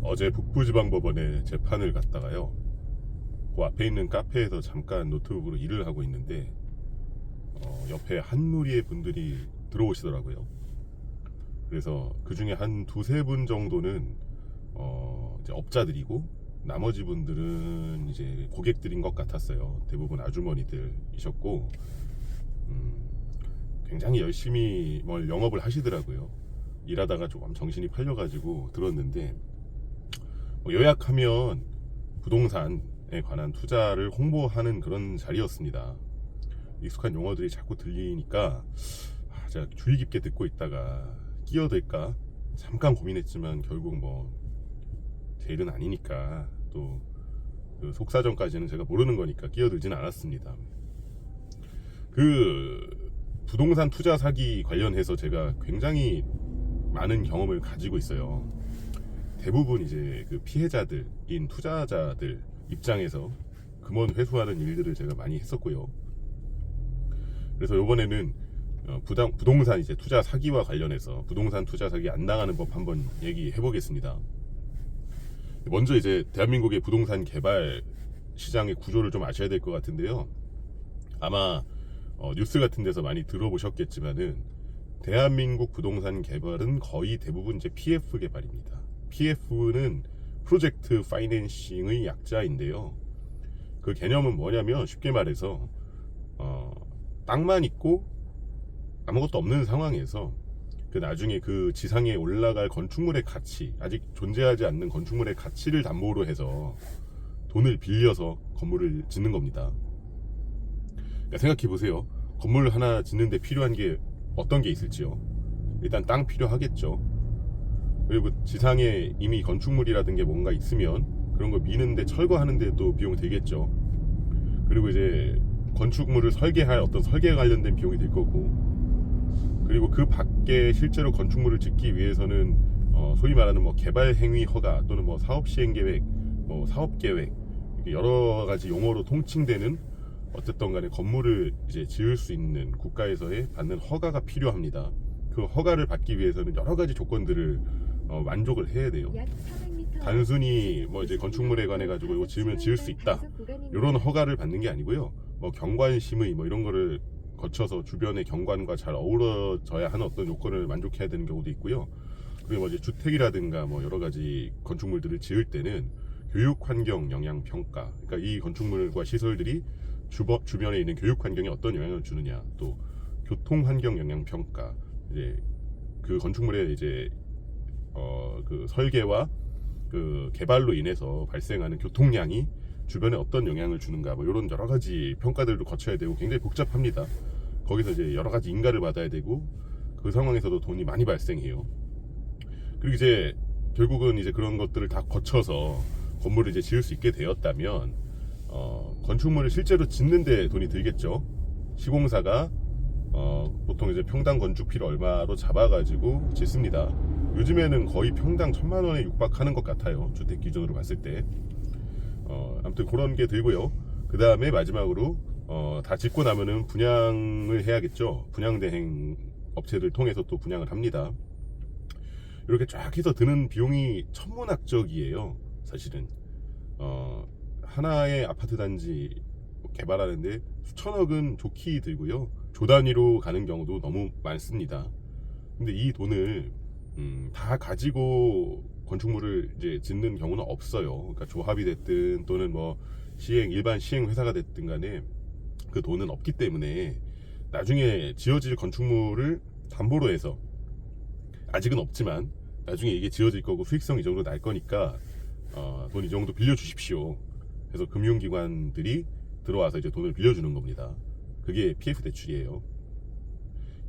어제 북부지방법원에 재판을 갔다가요. 그 앞에 있는 카페에서 잠깐 노트북으로 일을 하고 있는데 옆에 한 무리의 분들이 들어오시더라고요. 그래서 그 중에 한 두세 분 정도는 이제 업자들이고 나머지 분들은 이제 고객들인 것 같았어요. 대부분 아주머니들이셨고 굉장히 열심히 뭘 영업을 하시더라고요. 일하다가 조금 정신이 팔려가지고 들었는데 요약하면 부동산에 관한 투자를 홍보하는 그런 자리였습니다. 익숙한 용어들이 자꾸 들리니까 제가 주의 깊게 듣고 있다가 끼어들까 잠깐 고민했지만 결국 제 일은 아니니까 또 그 속사정까지는 제가 모르는 거니까 끼어들진 않았습니다. 그 부동산 투자 사기 관련해서 제가 굉장히 많은 경험을 가지고 있어요. 대부분 이제 그 피해자들인 투자자들 입장에서 금원 회수하는 일들을 제가 많이 했었고요. 그래서 이번에는 부동산 이제 투자 사기와 관련해서 부동산 투자 사기 안 당하는 법 한번 얘기해 보겠습니다. 먼저 이제 대한민국의 부동산 개발 시장의 구조를 좀 아셔야 될 것 같은데요. 아마 뉴스 같은 데서 많이 들어보셨겠지만은 대한민국 부동산 개발은 거의 대부분 이제 PF 개발입니다. PF는 프로젝트 파이낸싱의 약자인데요. 그 개념은 뭐냐면 쉽게 말해서 땅만 있고 아무것도 없는 상황에서 그 나중에 그 지상에 올라갈 건축물의 가치, 아직 존재하지 않는 건축물의 가치를 담보로 해서 돈을 빌려서 건물을 짓는 겁니다. 그러니까 생각해 보세요. 건물 하나 짓는데 필요한 게 어떤 게 있을지요. 일단 땅 필요하겠죠. 그리고 지상에 이미 건축물이라든 게 뭔가 있으면 그런 거 미는데 철거하는데 또 비용이 들겠죠. 그리고 이제 건축물을 설계할 어떤 설계에 관련된 비용이 들 거고, 그리고 그 밖에 실제로 건축물을 짓기 위해서는 소위 말하는 개발 행위 허가 또는 사업 시행 계획, 사업 계획, 여러 가지 용어로 통칭되는 어쨌든 간에 건물을 이제 지을 수 있는 국가에서의 받는 허가가 필요합니다. 그 허가를 받기 위해서는 여러 가지 조건들을 만족을 해야 돼요. 단순히 이제 건축물에 관해 가지고 이거 지으면 지을 수 있다 이런 허가를 받는 게 아니고요. 경관심의 이런 거를 거쳐서 주변의 경관과 잘 어우러져야 하는 어떤 요건을 만족해야 되는 경우도 있고요. 그리고 이제 주택이라든가 여러 가지 건축물들을 지을 때는 교육 환경 영향 평가, 그러니까 이 건축물과 시설들이 주변에 있는 교육 환경에 어떤 영향을 주느냐, 또 교통 환경 영향 평가, 이제 그 건축물의 이제 그 설계와 그 개발로 인해서 발생하는 교통량이 주변에 어떤 영향을 주는가, 이런 여러 가지 평가들도 거쳐야 되고 굉장히 복잡합니다. 거기서 이제 여러 가지 인가를 받아야 되고 그 상황에서도 돈이 많이 발생해요. 그리고 이제 결국은 이제 그런 것들을 다 거쳐서 건물을 이제 지을 수 있게 되었다면 건축물을 실제로 짓는데 돈이 들겠죠. 시공사가 보통 이제 평당 건축비를 얼마로 잡아가지고 짓습니다. 요즘에는 거의 평당 1,000만 원에 육박하는 것 같아요. 주택 기준으로 봤을 때. 아무튼 그런 게 들고요. 그 다음에 마지막으로 다 짓고 나면은 분양을 해야겠죠. 분양대행 업체를 통해서 또 분양을 합니다. 이렇게 쫙 해서 드는 비용이 천문학적이에요. 사실은 하나의 아파트 단지 개발하는데 수천억은 좋게 들고요. 조 단위로 가는 경우도 너무 많습니다. 근데 이 돈을 다 가지고 건축물을 이제 짓는 경우는 없어요. 그러니까 조합이 됐든 또는 일반 시행 회사가 됐든 간에 그 돈은 없기 때문에 나중에 지어질 건축물을 담보로 해서, 아직은 없지만 나중에 이게 지어질 거고 수익성 이 정도 날 거니까 돈 이 정도 빌려주십시오. 그래서 금융기관들이 들어와서 이제 돈을 빌려주는 겁니다. 그게 PF 대출이에요.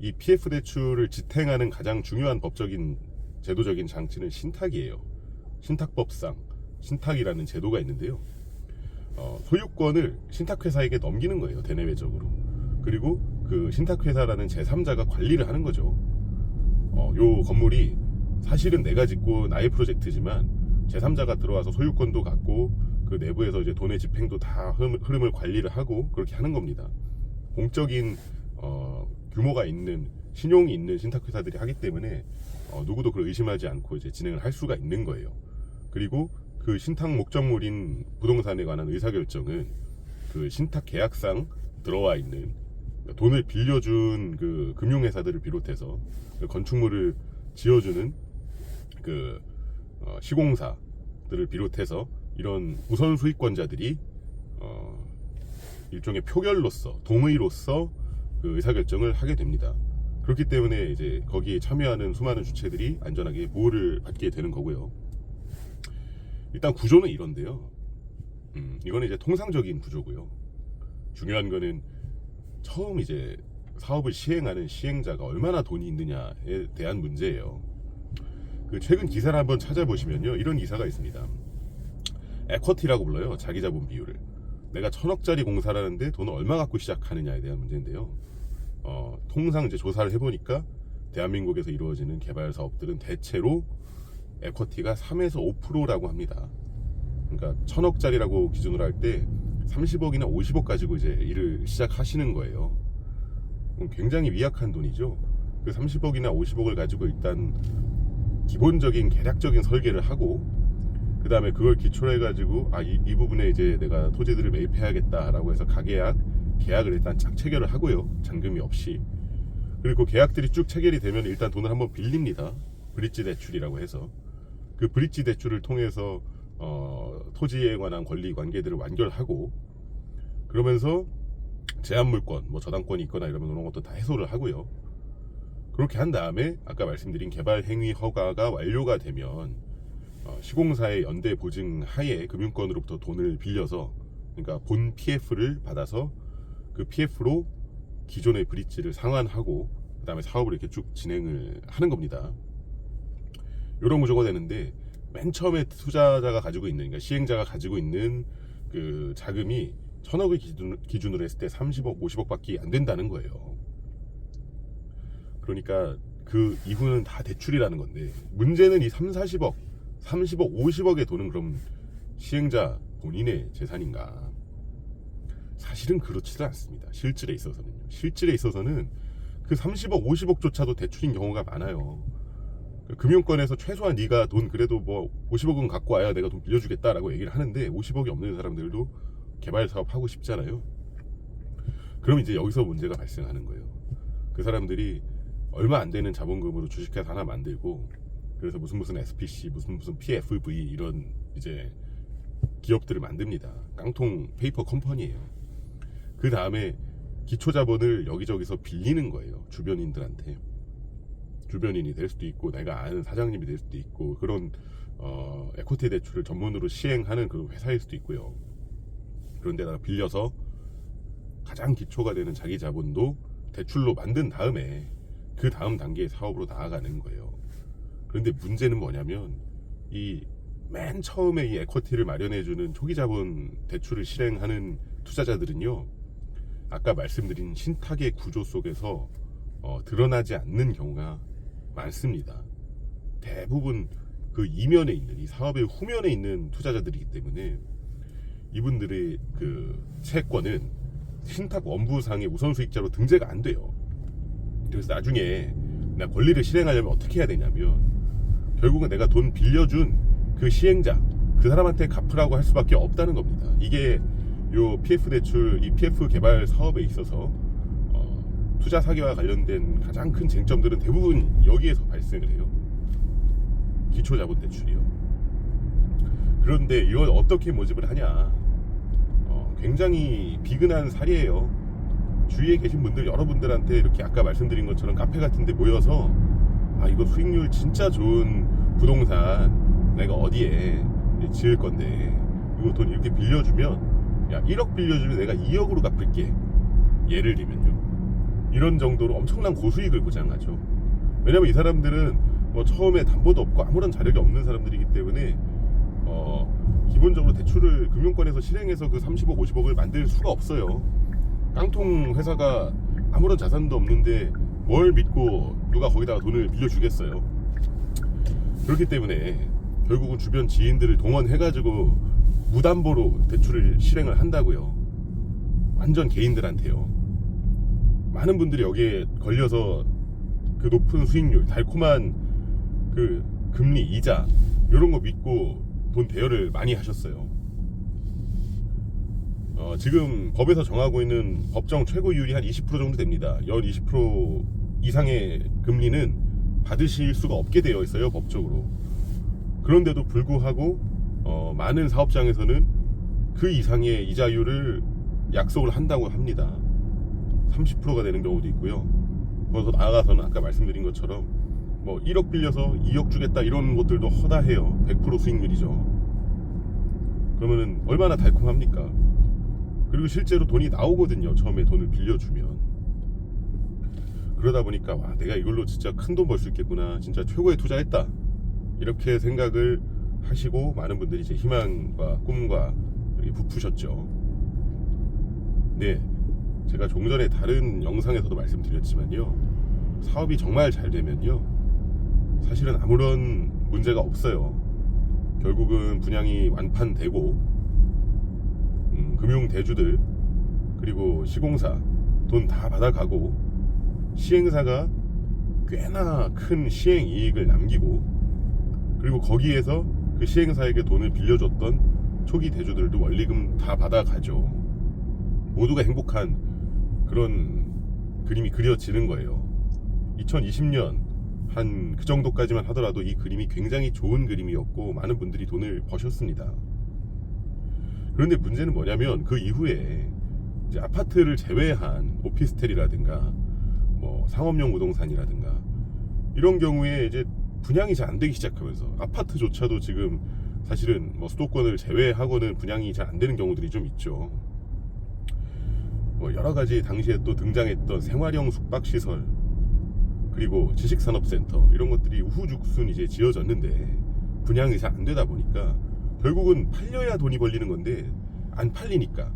이 PF 대출을 지탱하는 가장 중요한 법적인 제도적인 장치는 신탁이에요. 신탁법상 신탁이라는 제도가 있는데요. 소유권을 신탁회사에게 넘기는 거예요. 대내외적으로. 그리고 그 신탁회사라는 제3자가 관리를 하는 거죠. 요 건물이 사실은 내가 짓고 나의 프로젝트지만 제3자가 들어와서 소유권도 갖고 그 내부에서 이제 돈의 집행도 다 흐름을 관리를 하고 그렇게 하는 겁니다. 공적인 규모가 있는 신용이 있는 신탁회사들이 하기 때문에 누구도 그걸 의심하지 않고 이제 진행을 할 수가 있는 거예요. 그리고 그 신탁 목적물인 부동산에 관한 의사결정은 그 신탁 계약상 들어와 있는 돈을 빌려준 그 금융회사들을 비롯해서 그 건축물을 지어주는 그 시공사들을 비롯해서 이런 우선 수익권자들이 일종의 표결로서 동의로서 그 의사결정을 하게 됩니다. 그렇기 때문에 이제 거기에 참여하는 수많은 주체들이 안전하게 보호를 받게 되는 거고요. 일단 구조는 이런데요. 이거는 이제 통상적인 구조고요. 중요한 거는 처음 이제 사업을 시행하는 시행자가 얼마나 돈이 있느냐에 대한 문제예요. 그 최근 기사를 한번 찾아보시면요, 이런 기사가 있습니다. 에쿼티라고 불러요. 자기자본 비율을. 내가 1,000억짜리 공사를 하는데 돈을 얼마 갖고 시작하느냐에 대한 문제인데요. 통상 이제 조사를 해보니까 대한민국에서 이루어지는 개발 사업들은 대체로 에쿼티가 3에서 5%라고 합니다. 그러니까 1,000억짜리라고 기준으로 할 때 30억이나 50억 가지고 이제 일을 시작하시는 거예요. 굉장히 미약한 돈이죠. 그 30억이나 50억을 가지고 일단 기본적인 계략적인 설계를 하고, 그 다음에 그걸 기초로 해가지고 이 부분에 이제 내가 토지들을 매입해야겠다라고 해서 계약을 일단 쫙 체결을 하고요. 잔금이 없이. 그리고 계약들이 쭉 체결이 되면 일단 돈을 한번 빌립니다. 브릿지 대출이라고 해서. 그 브릿지 대출을 통해서 토지에 관한 권리 관계들을 완결하고, 그러면서 제한물권, 뭐 저당권이 있거나 이러면 그런 것도 다 해소를 하고요. 그렇게 한 다음에 아까 말씀드린 개발 행위 허가가 완료가 되면 시공사의 연대 보증 하에 금융권으로부터 돈을 빌려서, 그러니까 본 PF를 받아서 그 PF로 기존의 브릿지를 상환하고 그 다음에 사업을 이렇게 쭉 진행을 하는 겁니다. 이런 구조가 되는데, 맨 처음에 투자자가 가지고 있는, 그러니까 시행자가 가지고 있는 그 자금이 1,000억을 기준으로 했을 때 30억, 50억밖에 안 된다는 거예요. 그러니까 그 이후는 다 대출이라는 건데, 문제는 이 3, 40억, 30억, 50억의 돈은 그럼 시행자 본인의 재산인가? 사실은 그렇지도 않습니다. 실질에 있어서는 그 30억, 50억조차도 대출인 경우가 많아요. 금융권에서 최소한 네가 돈 그래도 뭐 50억은 갖고 와야 내가 돈 빌려주겠다라고 얘기를 하는데, 50억이 없는 사람들도 개발 사업 하고 싶잖아요. 그럼 이제 여기서 문제가 발생하는 거예요. 그 사람들이 얼마 안 되는 자본금으로 주식회사 하나 만들고, 그래서 무슨 SPC, 무슨 PFV 이런 이제 기업들을 만듭니다. 깡통 페이퍼 컴퍼니예요. 그 다음에 기초 자본을 여기저기서 빌리는 거예요. 주변인들한테. 주변인이 될 수도 있고, 내가 아는 사장님이 될 수도 있고, 그런 에쿼티 대출을 전문으로 시행하는 그 회사일 수도 있고요. 그런 데다가 빌려서 가장 기초가 되는 자기 자본도 대출로 만든 다음에 그 다음 단계의 사업으로 나아가는 거예요. 그런데 문제는 뭐냐면, 이 맨 처음에 이 에쿼티를 마련해주는 초기 자본 대출을 실행하는 투자자들은요, 아까 말씀드린 신탁의 구조 속에서 드러나지 않는 경우가 많습니다. 대부분 그 이면에 있는, 이 사업의 후면에 있는 투자자들이기 때문에 이분들의 그 채권은 신탁 원부상의 우선 수익자로 등재가 안 돼요. 그래서 나중에 나 권리를 실행하려면 어떻게 해야 되냐면, 결국은 내가 돈 빌려준 그 시행자, 그 사람한테 갚으라고 할 수밖에 없다는 겁니다. 이게 요 PF 대출, 이 PF 개발 사업에 있어서 투자 사기와 관련된 가장 큰 쟁점들은 대부분 여기에서 발생을 해요. 기초자본 대출이요. 그런데 이걸 어떻게 모집을 하냐? 굉장히 비근한 사례예요. 주위에 계신 분들, 여러분들한테 이렇게 아까 말씀드린 것처럼 카페 같은 데 모여서 이거 수익률 진짜 좋은 부동산 내가 어디에 지을 건데 이거 돈 이렇게 빌려주면, 야 1억 빌려주면 내가 2억으로 갚을게, 예를 들면요. 이런 정도로 엄청난 고수익을 보장하죠. 왜냐면 이 사람들은 뭐 처음에 담보도 없고 아무런 자력이 없는 사람들이기 때문에 기본적으로 대출을 금융권에서 실행해서 그 30억, 50억을 만들 수가 없어요. 깡통 회사가 아무런 자산도 없는데 뭘 믿고 누가 거기다가 돈을 빌려주겠어요. 그렇기 때문에 결국은 주변 지인들을 동원해가지고 무담보로 대출을 실행을 한다고요. 완전 개인들한테요. 많은 분들이 여기에 걸려서 그 높은 수익률, 달콤한 그 금리, 이자 이런 거 믿고 돈 대여를 많이 하셨어요. 지금 법에서 정하고 있는 법정 최고이율이 한 20% 정도 됩니다. 연 20% 이상의 금리는 받으실 수가 없게 되어 있어요, 법적으로. 그런데도 불구하고 많은 사업장에서는 그 이상의 이자율을 약속을 한다고 합니다. 30%가 되는 경우도 있고요. 더 나아가서는 아까 말씀드린 것처럼 뭐 1억 빌려서 2억 주겠다 이런 것들도 허다해요. 100% 수익률이죠. 그러면은 얼마나 달콤합니까? 그리고 실제로 돈이 나오거든요. 처음에 돈을 빌려주면. 그러다 보니까 와, 내가 이걸로 진짜 큰 돈 벌 수 있겠구나, 진짜 최고의 투자했다, 이렇게 생각을 하시고 많은 분들이 이제 희망과 꿈과 이렇게 부푸셨죠. 네, 제가 좀 전에 다른 영상에서도 말씀드렸지만요, 사업이 정말 잘 되면요, 사실은 아무런 문제가 없어요. 결국은 분양이 완판되고 금융대주들 그리고 시공사 돈 다 받아가고 시행사가 꽤나 큰 시행이익을 남기고, 그리고 거기에서 그 시행사에게 돈을 빌려줬던 초기 대주들도 원리금 다 받아가죠. 모두가 행복한 그런 그림이 그려지는 거예요. 2020년 한 그 정도까지만 하더라도 이 그림이 굉장히 좋은 그림이었고 많은 분들이 돈을 버셨습니다. 그런데 문제는 뭐냐면 그 이후에 이제 아파트를 제외한 오피스텔이라든가 뭐 상업용 부동산이라든가 이런 경우에 이제 분양이 잘 안 되기 시작하면서, 아파트조차도 지금 사실은 뭐 수도권을 제외하고는 분양이 잘 안 되는 경우들이 좀 있죠. 뭐 여러 가지 당시에 또 등장했던 생활형 숙박시설 그리고 지식산업센터 이런 것들이 우후죽순 이제 지어졌는데 분양이 잘 안 되다 보니까 결국은 팔려야 돈이 벌리는 건데 안 팔리니까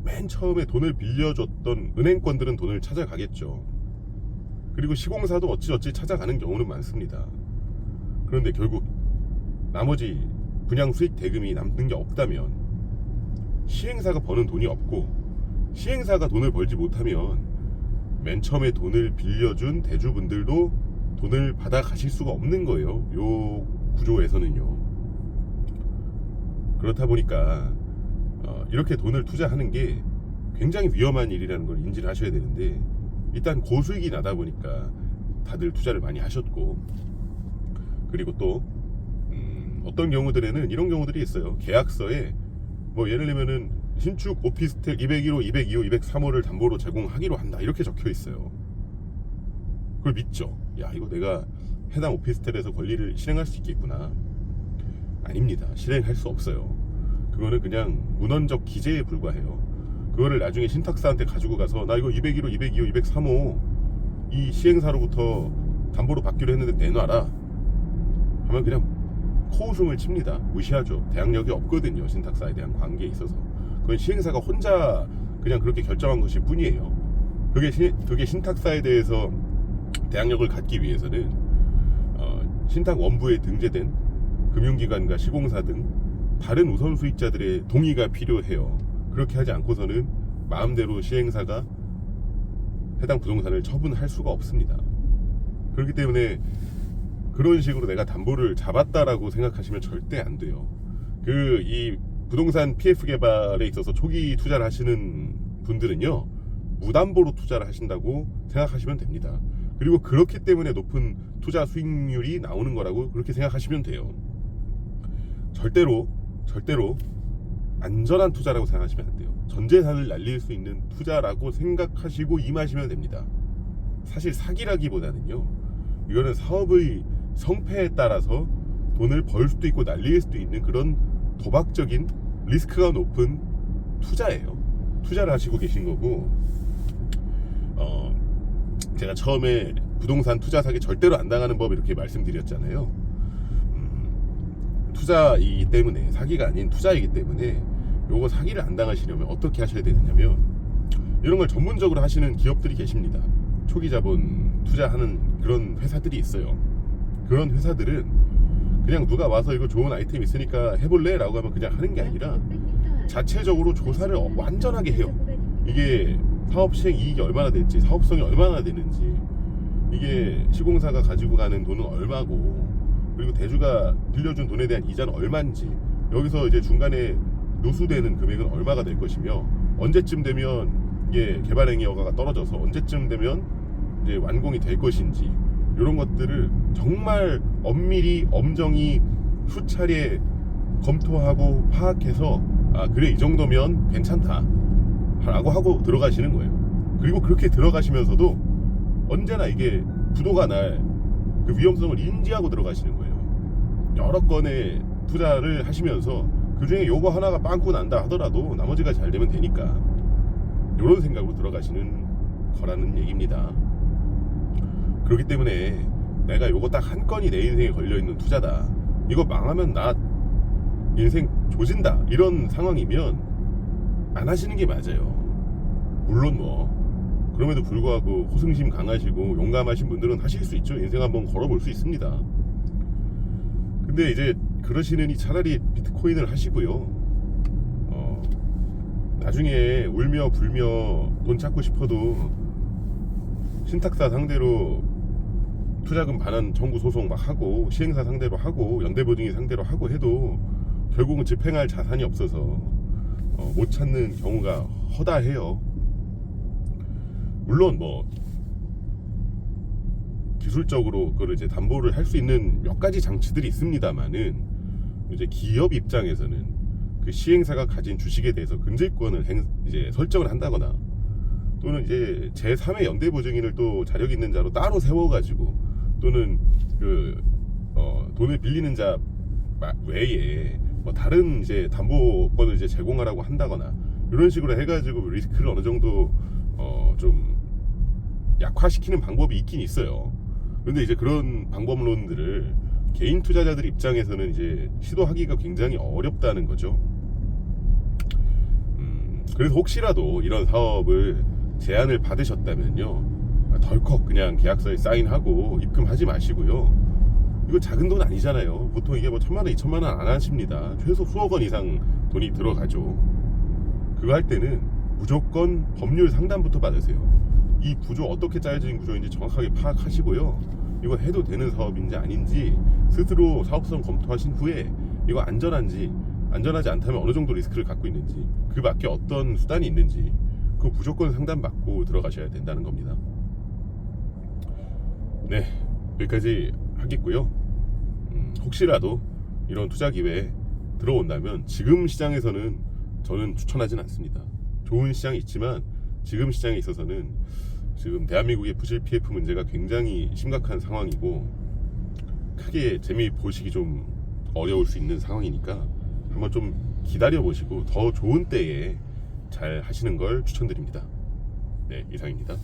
맨 처음에 돈을 빌려줬던 은행권들은 돈을 찾아가겠죠. 그리고 시공사도 어찌어찌 찾아가는 경우는 많습니다. 그런데 결국 나머지 분양 수익 대금이 남는 게 없다면 시행사가 버는 돈이 없고, 시행사가 돈을 벌지 못하면 맨 처음에 돈을 빌려준 대주분들도 돈을 받아 가실 수가 없는 거예요. 요 구조에서는요. 그렇다 보니까 이렇게 돈을 투자하는 게 굉장히 위험한 일이라는 걸 인지를 하셔야 되는데, 일단 고수익이 나다 보니까 다들 투자를 많이 하셨고, 그리고 또 어떤 경우들에는 이런 경우들이 있어요. 계약서에 뭐 예를 들면은 신축 오피스텔 201호, 202호, 203호를 담보로 제공하기로 한다 이렇게 적혀 있어요. 그걸 믿죠. 야, 이거 내가 해당 오피스텔에서 권리를 실행할 수 있겠구나. 아닙니다. 실행할 수 없어요. 그거는 그냥 문헌적 기재에 불과해요. 그거를 나중에 신탁사한테 가지고 가서 나 이거 201호, 202호, 203호 이 시행사로부터 담보로 받기로 했는데 내놔라 하면 그냥 코웃음을 칩니다. 무시하죠. 대항력이 없거든요. 신탁사에 대한 관계에 있어서. 그건 시행사가 혼자 그냥 그렇게 결정한 것일 뿐이에요. 그게 신탁사에 대해서 대항력을 갖기 위해서는 신탁 원부에 등재된 금융기관과 시공사 등 다른 우선 수익자들의 동의가 필요해요. 그렇게 하지 않고서는 마음대로 시행사가 해당 부동산을 처분할 수가 없습니다. 그렇기 때문에 그런 식으로 내가 담보를 잡았다라고 생각하시면 절대 안 돼요. 이 부동산 PF 개발에 있어서 초기 투자를 하시는 분들은요, 무담보로 투자를 하신다고 생각하시면 됩니다. 그리고 그렇기 때문에 높은 투자 수익률이 나오는 거라고 그렇게 생각하시면 돼요. 절대로 안전한 투자라고 생각하시면 안 돼요. 전 재산을 날릴 수 있는 투자라고 생각하시고 임하시면 됩니다. 사실 사기라기보다는요, 이거는 사업의 성패에 따라서 돈을 벌 수도 있고 날릴 수도 있는 그런 도박적인 리스크가 높은 투자예요. 투자를 하시고 계신 거고, 제가 처음에 부동산 투자 사기 절대로 안 당하는 법 이렇게 말씀드렸잖아요. 투자이기 때문에, 사기가 아닌 투자이기 때문에 요거 사기를 안 당하시려면 어떻게 하셔야 되느냐면, 이런 걸 전문적으로 하시는 기업들이 계십니다. 초기 자본 투자하는 그런 회사들이 있어요. 그런 회사들은 그냥 누가 와서 이거 좋은 아이템 있으니까 해볼래? 라고 하면 그냥 하는 게 아니라 자체적으로 조사를 완전하게 해요. 이게 사업 시행 이익이 얼마나 될지, 사업성이 얼마나 되는지, 이게 시공사가 가지고 가는 돈은 얼마고, 그리고 대주가 빌려준 돈에 대한 이자는 얼마인지, 여기서 이제 중간에 누수되는 금액은 얼마가 될 것이며, 언제쯤 되면 이게 개발행위 허가가 떨어져서 언제쯤 되면 이제 완공이 될 것인지, 이런 것들을 정말 엄밀히 엄정히 수차례 검토하고 파악해서 그래, 이 정도면 괜찮다 라고 하고 들어가시는 거예요. 그리고 그렇게 들어가시면서도 언제나 이게 부도가 날 그 위험성을 인지하고 들어가시는 거예요. 여러 건의 투자를 하시면서 그 중에 요거 하나가 빵꾸 난다 하더라도 나머지가 잘 되면 되니까, 이런 생각으로 들어가시는 거라는 얘기입니다. 그렇기 때문에 내가 요거 딱 한 건이 내 인생에 걸려있는 투자다, 이거 망하면 나 인생 조진다, 이런 상황이면 안 하시는 게 맞아요. 물론 뭐 그럼에도 불구하고 호승심 강하시고 용감하신 분들은 하실 수 있죠. 인생 한번 걸어볼 수 있습니다. 근데 이제 그러시느니 차라리 비트코인을 하시고요. 나중에 울며 불며 돈 찾고 싶어도 신탁사 상대로 투자금 반환 청구 소송 막 하고, 시행사 상대로 하고, 연대보증인 상대로 하고 해도 결국은 집행할 자산이 없어서 못 찾는 경우가 허다해요. 물론 뭐 기술적으로 그걸 이제 담보를 할 수 있는 몇 가지 장치들이 있습니다만은, 이제 기업 입장에서는 그 시행사가 가진 주식에 대해서 근저권을 이제 설정을 한다거나, 또는 이제 제3의 연대보증인을 또 자격 있는 자로 따로 세워가지고, 또는 그 돈을 빌리는 자 외에 뭐 다른 이제 담보권을 이제 제공하라고 한다거나, 이런 식으로 해가지고 리스크를 어느 정도 좀 약화시키는 방법이 있긴 있어요. 그런데 이제 그런 방법론들을 개인 투자자들 입장에서는 이제 시도하기가 굉장히 어렵다는 거죠. 그래서 혹시라도 이런 사업을 제안을 받으셨다면요, 덜컥 그냥 계약서에 사인하고 입금하지 마시고요. 이거 작은 돈 아니잖아요. 보통 이게 뭐 1,000만 원, 2,000만 원 안 하십니다. 최소 수억 원 이상 돈이 들어가죠. 그거 할 때는 무조건 법률 상담부터 받으세요. 이 구조, 어떻게 짜여진 구조인지 정확하게 파악하시고요. 이거 해도 되는 사업인지 아닌지 스스로 사업성 검토하신 후에, 이거 안전한지 안전하지 않다면 어느 정도 리스크를 갖고 있는지, 그 밖에 어떤 수단이 있는지, 그 무조건 상담받고 들어가셔야 된다는 겁니다. 네, 여기까지 하겠고요. 혹시라도 이런 투자 기회에 들어온다면 지금 시장에서는 저는 추천하진 않습니다. 좋은 시장이 있지만 지금 시장에 있어서는 지금 대한민국의 부실 PF 문제가 굉장히 심각한 상황이고, 크게 재미 보시기 좀 어려울 수 있는 상황이니까 한번 좀 기다려 보시고 더 좋은 때에 잘 하시는 걸 추천드립니다. 네, 이상입니다.